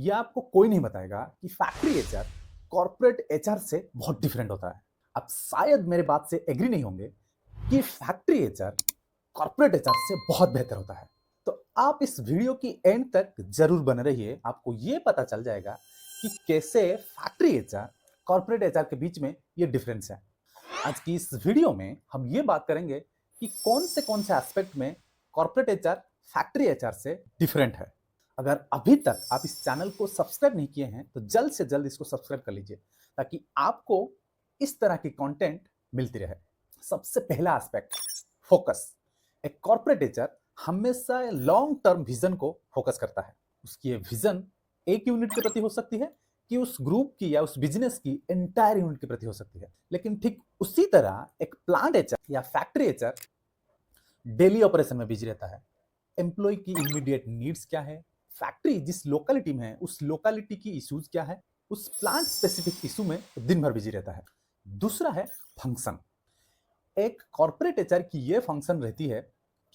ये आपको कोई नहीं बताएगा कि फैक्ट्री एचआर कॉर्पोरेट एचआर से बहुत डिफरेंट होता है। आप शायद मेरे बात से एग्री नहीं होंगे कि फैक्ट्री एचआर कॉर्पोरेट एचआर से बहुत बेहतर होता है। तो आप इस वीडियो की एंड तक जरूर बने रहिए, आपको ये पता चल जाएगा कि कैसे फैक्ट्री एचआर कॉर्पोरेट एचआर के बीच में ये डिफरेंस है। आज की इस वीडियो में हम ये बात करेंगे कि कौन से एस्पेक्ट में कॉर्पोरेट एचआर फैक्ट्री एचआर से डिफरेंट है। अगर अभी तक आप इस चैनल को सब्सक्राइब नहीं किए हैं तो जल्द से जल्द इसको सब्सक्राइब कर लीजिए ताकि आपको इस तरह की कंटेंट मिलती रहे। सबसे पहला एस्पेक्ट, फोकस। एक कॉर्पोरेट एचआर हमेशा लॉन्ग टर्म विजन को फोकस करता है। उसकी ये विजन एक यूनिट के प्रति हो सकती है कि उस ग्रुप की या उस बिजनेस की एंटायर यूनिट के प्रति हो सकती है। लेकिन ठीक उसी तरह एक प्लांट एचआर या फैक्ट्री एचआर डेली ऑपरेशन में बिजी रहता है। एम्प्लॉय की इमीडिएट नीड्स क्या है, फैक्ट्री जिस लोकेलिटी में है उस लोकेलिटी की इश्यूज क्या है, उस प्लांट स्पेसिफिक इशू में दिन भर बिजी रहता है। दूसरा है फंक्शन। एक कॉर्पोरेट एचआर की ये फंक्शन रहती है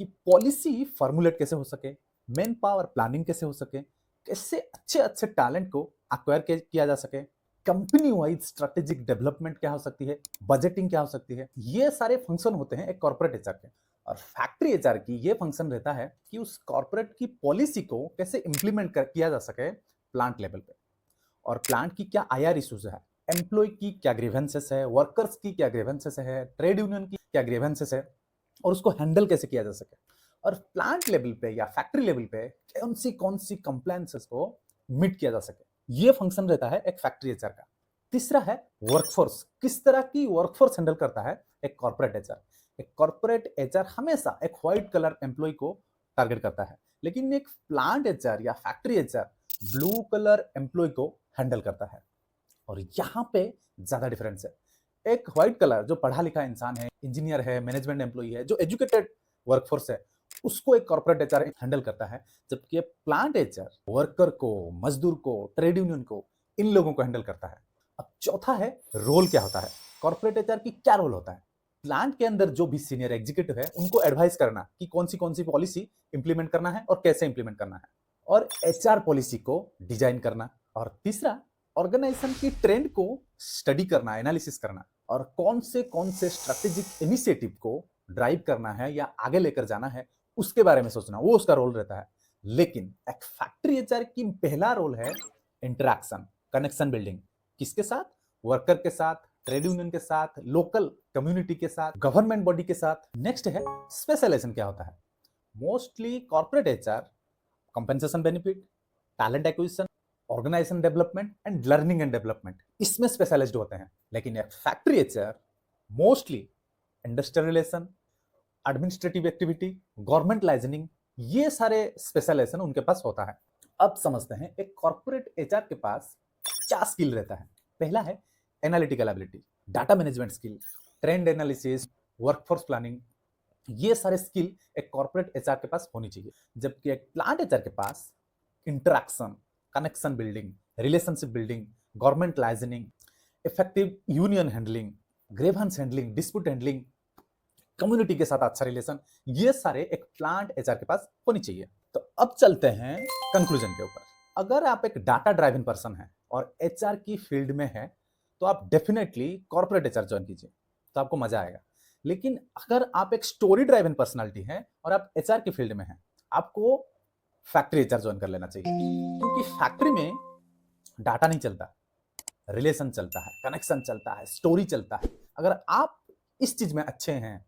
कि पॉलिसी फॉर्मुलेट कैसे हो सके, मैन पावर प्लानिंग कैसे हो सके, कैसे अच्छे अच्छे टैलेंट को एक्वायर किया जा सके, कंपनी वाइज स्ट्रेटेजिक डेवलपमेंट क्या हो सकती है, बजटिंग क्या हो सकती है। ये सारे फंक्शन होते हैं एक कॉर्पोरेट एचआर के। और फैक्ट्री एचआर की ये फंक्शन रहता है कि उस कॉर्पोरेट की पॉलिसी को कैसे इंप्लीमेंट किया जा सके प्लांट लेवल पे। और प्लांट की क्या आईआर इश्यूज है, एम्प्लॉय की क्या ग्रीवेंसेस है, वर्कर्स की क्या ग्रीवेंसेस है, ट्रेड यूनियन की क्या ग्रीवेंसेस है, और उसको हैंडल कैसे किया जा सके। और प्लांट लेवल पे या फैक्ट्री लेवल पे कौन सी कंप्लायंसेस को मीट किया जा सके, ये फंक्शन रहता है एक फैक्ट्री एचआर का। तीसरा है वर्कफोर्स। किस तरह की वर्कफोर्स हैंडल करता है एक कॉर्पोरेट एचआर। एक कॉर्पोरेट एचआर हमेशा एक व्हाइट कलर एम्प्लॉय को टारगेट करता है, लेकिन एक प्लांट एचआर या factory HR blue collar employee को हैंडल करता है। और यहां पे ज्यादा डिफरेंस है। एक व्हाइट कलर जो पढ़ा लिखा इंसान है, इंजीनियर है, मैनेजमेंट एम्प्लॉई है, जो एजुकेटेड वर्कफोर्स है, उसको एक कॉर्पोरेट एचआर हैंडल करता है। जबकि प्लांट एचआर वर्कर को, मजदूर को, ट्रेड यूनियन को, इन लोगों को हैंडल करता है। अब चौथा है रोल क्या होता है, कॉर्पोरेट एचआर की क्या रोल होता है। प्लांट के अंदर जो भी सीनियर एग्जीक्यूटिव है उनको एडवाइस करना कि कौन सी पॉलिसी इंप्लीमेंट करना है और कैसे इंप्लीमेंट करना है, और एचआर पॉलिसी को डिजाइन करना। और तीसरा, ऑर्गेनाइजेशन की ट्रेंड को स्टडी करना, एनालिसिस करना, और कौन से स्ट्रेटेजिक इनिशिएटिव को ड्राइव करना है या आगे लेकर जाना है उसके बारे में सोचना, वो उसका रोल रहता है। लेकिन एक फैक्ट्री एचआर की पहला रोल है इंटरैक्शन, कनेक्शन बिल्डिंग। किसके साथ? वर्कर के साथ, ट्रेड यूनियन के साथ, लोकल कम्युनिटी के साथ, गवर्नमेंट बॉडी के साथ। नेक्स्ट है स्पेशलाइजेशन क्या होता है। Mostly corporate HR compensation benefit, talent acquisition, organisation development and learning and development, इसमें स्पेशलाइज्ड होते हैं। लेकिन एक factory HR mostly industrial relation, administrative activity, government liaisoning, ये सारे स्पेशलाइजेशन उनके पास होता है। अब समझते हैं एक कॉर्पोरेट एचआर के पास क्या स्किल रहता है। पहला है analytical ability, data management skill, trend analysis, workforce planning, ये सारे स्किल एक कॉर्पोरेट एचआर के पास होनी चाहिए। जबकि एक प्लांट एचआर के पास interaction, connection building, relationship building, government liaisoning, effective union handling, grievance handling, dispute handling, community के साथ अच्छा रिलेशन, ये सारे एक प्लांट एचआर के पास होनी चाहिए। तो अब चलते हैं कंक्लूजन के ऊपर। अगर आप एक डाटा ड्राइवन पर्सन है और एचआर की फील्ड में है तो आप डेफिनेटली कॉर्पोरेट एचआर ज्वाइन कीजिए, तो आपको मजा आएगा। लेकिन अगर आप एक स्टोरी ड्राइवन पर्सनालिटी है और आप एचआर की फील्ड में है, आपको फैक्ट्री एचआर ज्वाइन कर लेना चाहिए। क्योंकि फैक्ट्री में डाटा नहीं चलता, रिलेशन चलता है, कनेक्शन चलता है, स्टोरी चलता है। अगर आप इस चीज में अच्छे हैं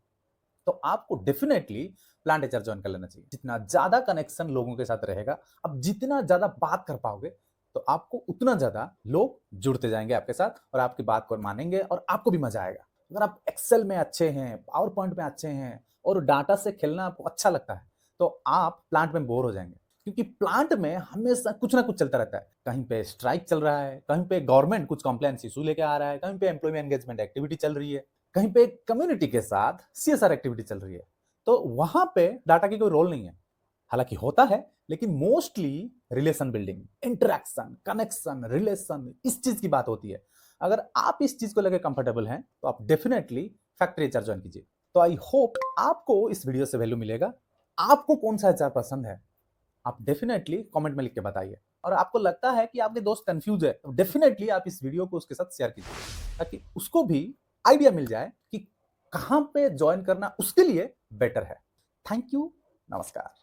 तो आपको डेफिनेटली प्लांट एचआर ज्वाइन कर लेना चाहिए। जितना ज्यादा कनेक्शन लोगों के साथ रहेगा, अब जितना ज्यादा बात कर पाओगे तो आपको उतना ज्यादा लोग जुड़ते जाएंगे आपके साथ और आपकी बात को मानेंगे और आपको भी मजा आएगा। अगर आप एक्सेल में अच्छे हैं, पावर पॉइंट में अच्छे हैं और डाटा से खेलना आपको अच्छा लगता है तो आप प्लांट में बोर हो जाएंगे। क्योंकि प्लांट में हमेशा कुछ ना कुछ चलता रहता है। कहीं पे स्ट्राइक चल रहा है, कहीं पे गवर्नमेंट कुछ कंप्लेंट्स इशू लेके आ रहा है, कहीं पे एम्प्लॉयमेंट एंगेजमेंट एक्टिविटी चल रही है, कहीं पे कम्युनिटी के साथ सीएसआर एक्टिविटी चल रही है। तो वहां पे डाटा की कोई रोल नहीं है। हालांकि होता है, लेकिन mostly relation building, interaction, connection, relation, इस चीज की बात होती है। अगर आप इस चीज को लेकर कंफर्टेबल हैं तो आप डेफिनेटली फैक्ट्री एचआर ज्वाइन कीजिए। तो आई होप आपको इस वीडियो से वैल्यू मिलेगा। आपको कौन सा एचआर पसंद है, आप डेफिनेटली कमेंट में लिख के बताइए। और आपको लगता है कि आपके दोस्त कंफ्यूज है, तो डेफिनेटली आप इस वीडियो को उसके साथ शेयर कीजिए ताकि उसको भी आइडिया मिल जाए कि कहां पे ज्वाइन करना उसके लिए बेटर है। Thank you. नमस्कार।